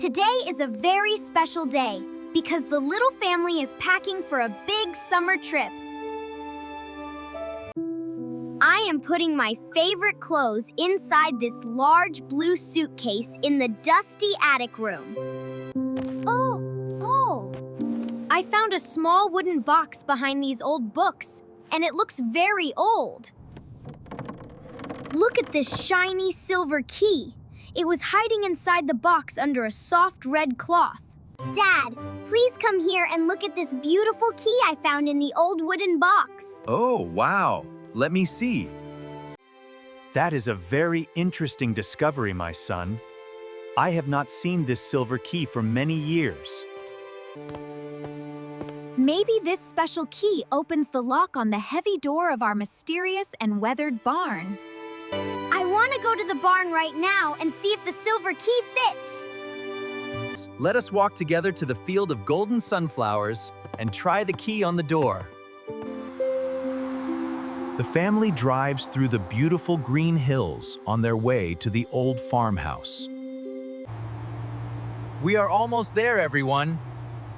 Today is a very special day because the little family is packing for a big summer trip. I am putting my favorite clothes inside this large blue suitcase in the dusty attic room. Oh! I found a small wooden box behind these old books, and it looks very old. Look at this shiny silver key. It was hiding inside the box under a soft red cloth. Dad, please come here and look at this beautiful key I found in the old wooden box. Oh, wow. Let me see. That is a very interesting discovery, my son. I have not seen this silver key for many years. Maybe this special key opens the lock on the heavy door of our mysterious and weathered barn. I want to go to the barn right now and see if the silver key fits. Let us walk together to the field of golden sunflowers and try the key on the door. The family drives through the beautiful green hills on their way to the old farmhouse. We are almost there, everyone.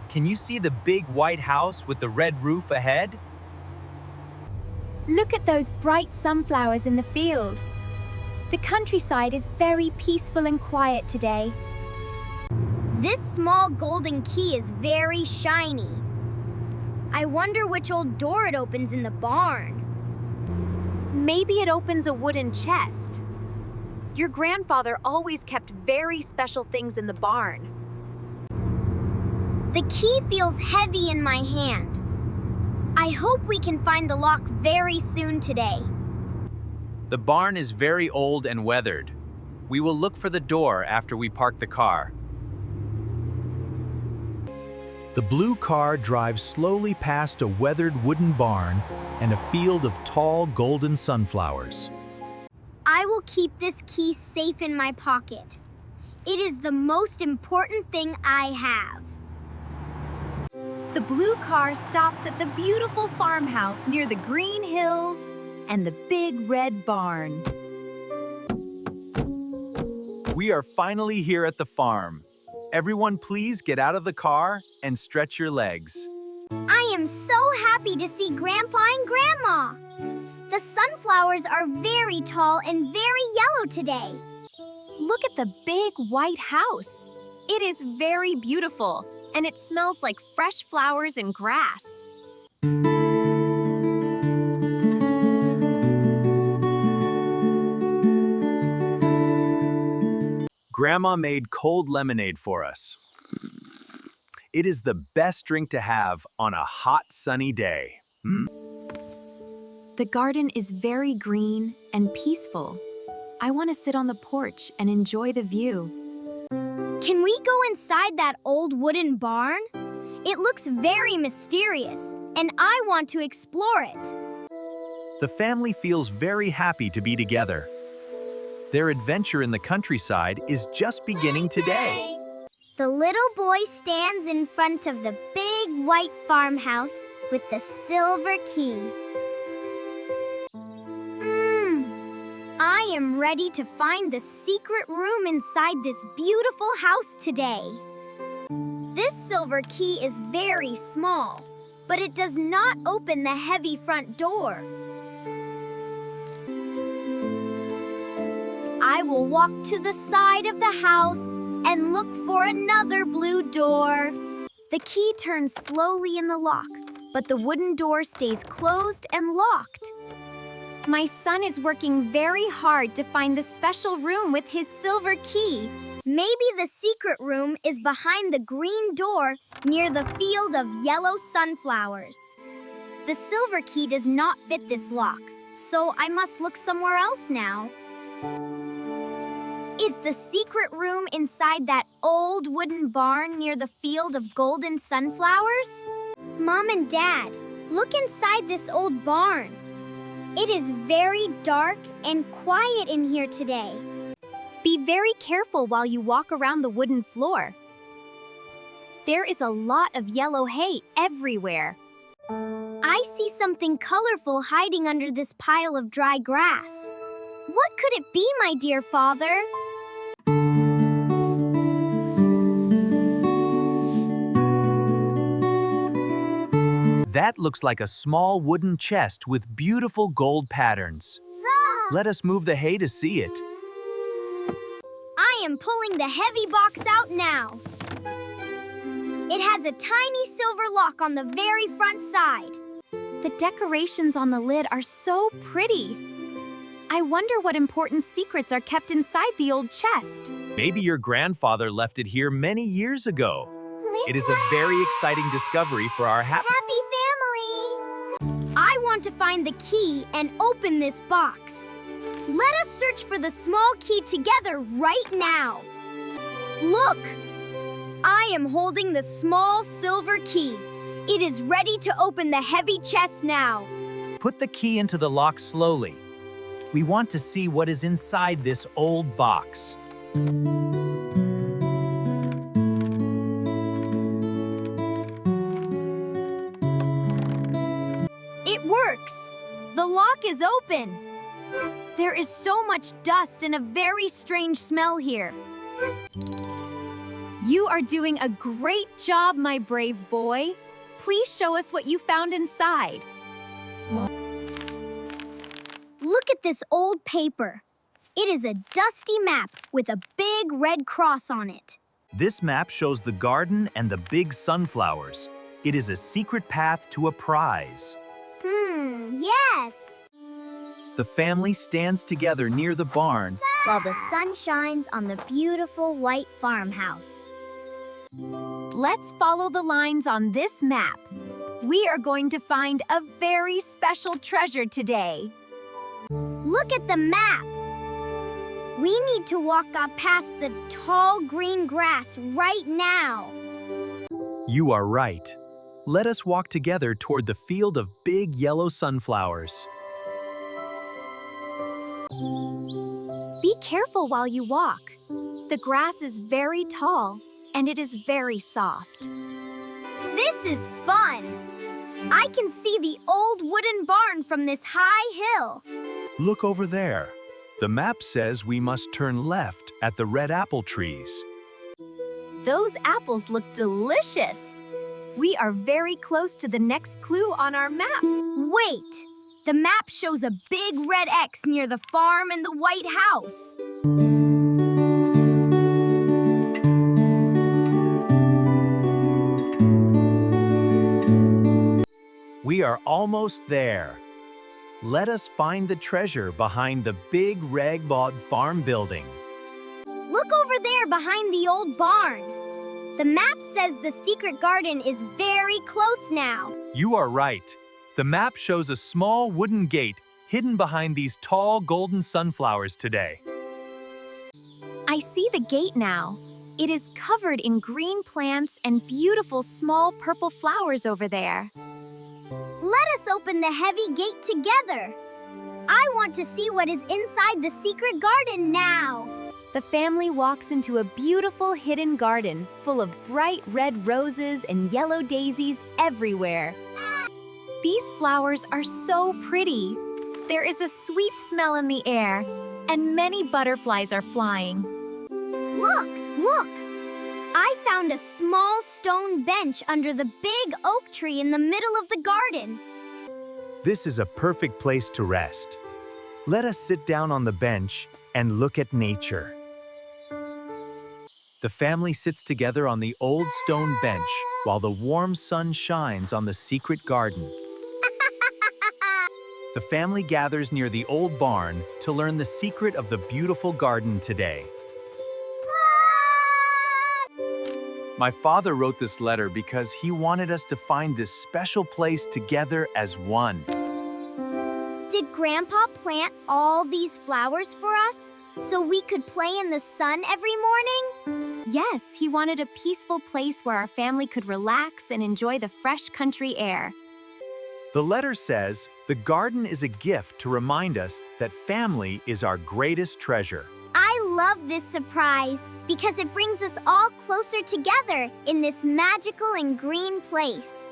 Can you see the big white house with the red roof ahead? Look at those bright sunflowers in the field. The countryside is very peaceful and quiet today. This small golden key is very shiny. I wonder which old door it opens in the barn. Maybe it opens a wooden chest. Your grandfather always kept very special things in the barn. The key feels heavy in my hand. I hope we can find the lock very soon today. The barn is very old and weathered. We will look for the door after we park the car. The blue car drives slowly past a weathered wooden barn and a field of tall golden sunflowers. I will keep this key safe in my pocket. It is the most important thing I have. The blue car stops at the beautiful farmhouse near the green hills and the big red barn. We are finally here at the farm. Everyone, please get out of the car and stretch your legs. I am so happy to see Grandpa and Grandma. The sunflowers are very tall and very yellow today. Look at the big white house. It is very beautiful, and it smells like fresh flowers and grass. Grandma made cold lemonade for us. It is the best drink to have on a hot, sunny day. The garden is very green and peaceful. I want to sit on the porch and enjoy the view. Can we go inside that old wooden barn? It looks very mysterious, and I want to explore it. The family feels very happy to be together. Their adventure in the countryside is just beginning today. The little boy stands in front of the big white farmhouse with the silver key. I am ready to find the secret room inside this beautiful house today. This silver key is very small, but it does not open the heavy front door. I will walk to the side of the house and look for another blue door. The key turns slowly in the lock, but the wooden door stays closed and locked. My son is working very hard to find the special room with his silver key. Maybe the secret room is behind the green door near the field of yellow sunflowers. The silver key does not fit this lock, so I must look somewhere else now. Is the secret room inside that old wooden barn near the field of golden sunflowers? Mom and Dad, look inside this old barn. It is very dark and quiet in here today. Be very careful while you walk around the wooden floor. There is a lot of yellow hay everywhere. I see something colorful hiding under this pile of dry grass. What could it be, my dear father? That looks like a small wooden chest with beautiful gold patterns. Let us move the hay to see it. I am pulling the heavy box out now. It has a tiny silver lock on the very front side. The decorations on the lid are so pretty. I wonder what important secrets are kept inside the old chest. Maybe your grandfather left it here many years ago. It is a very exciting discovery for our Happy family! I want to find the key and open this box. Let us search for the small key together right now. Look! I am holding the small silver key. It is ready to open the heavy chest now. Put the key into the lock slowly. We want to see what is inside this old box. It works! The lock is open. There is so much dust and a very strange smell here. You are doing a great job, my brave boy. Please show us what you found inside. Look at this old paper. It is a dusty map with a big red cross on it. This map shows the garden and the big sunflowers. It is a secret path to a prize. Yes. The family stands together near the barn. While the sun shines on the beautiful white farmhouse. Let's follow the lines on this map. We are going to find a very special treasure today. Look at the map. We need to walk up past the tall green grass right now. You are right. Let us walk together toward the field of big yellow sunflowers. Be careful while you walk. The grass is very tall and it is very soft. This is fun. I can see the old wooden barn from this high hill. Look over there. The map says we must turn left at the red apple trees. Those apples look delicious. We are very close to the next clue on our map. Wait! The map shows a big red X near the farm and the White House. We are almost there. Let us find the treasure behind the big red farm building. Look over there behind the old barn. The map says the secret garden is very close now. You are right. The map shows a small wooden gate hidden behind these tall golden sunflowers today. I see the gate now. It is covered in green plants and beautiful small purple flowers over there. Let us open the heavy gate together. I want to see what is inside the secret garden now. The family walks into a beautiful hidden garden full of bright red roses and yellow daisies everywhere. These flowers are so pretty. There is a sweet smell in the air, and many butterflies are flying. Look! Look! I found a small stone bench under the big oak tree in the middle of the garden. This is a perfect place to rest. Let us sit down on the bench and look at nature. The family sits together on the old stone bench while the warm sun shines on the secret garden. The family gathers near the old barn to learn the secret of the beautiful garden today. My father wrote this letter because he wanted us to find this special place together as one. Did Grandpa plant all these flowers for us so we could play in the sun every morning? Yes, he wanted a peaceful place where our family could relax and enjoy the fresh country air. The letter says, the garden is a gift to remind us that family is our greatest treasure. I love this surprise because it brings us all closer together in this magical and green place.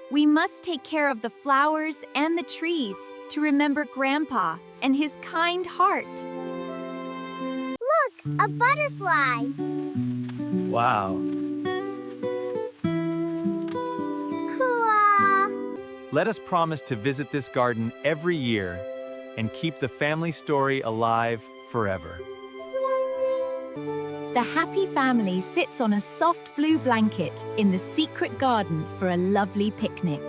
We must take care of the flowers and the trees to remember Grandpa and his kind heart. Look, a butterfly. Wow. Kua. Let us promise to visit this garden every year and keep the family story alive forever. The happy family sits on a soft blue blanket in the secret garden for a lovely picnic.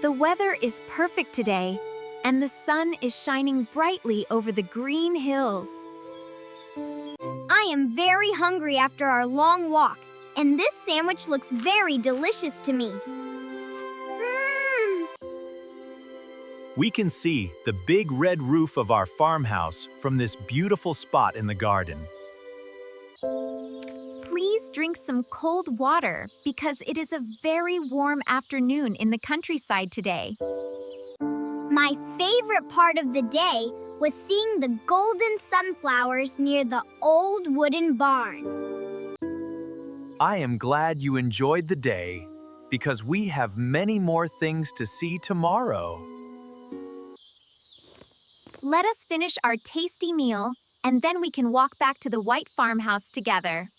The weather is perfect today, and the sun is shining brightly over the green hills. I am very hungry after our long walk, and this sandwich looks very delicious to me. We can see the big red roof of our farmhouse from this beautiful spot in the garden. Please drink some cold water because it is a very warm afternoon in the countryside today. My favorite part of the day was seeing the golden sunflowers near the old wooden barn. I am glad you enjoyed the day because we have many more things to see tomorrow. Let us finish our tasty meal, and then we can walk back to the white farmhouse together.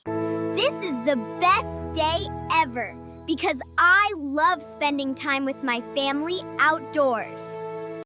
This is the best day ever because I love spending time with my family outdoors.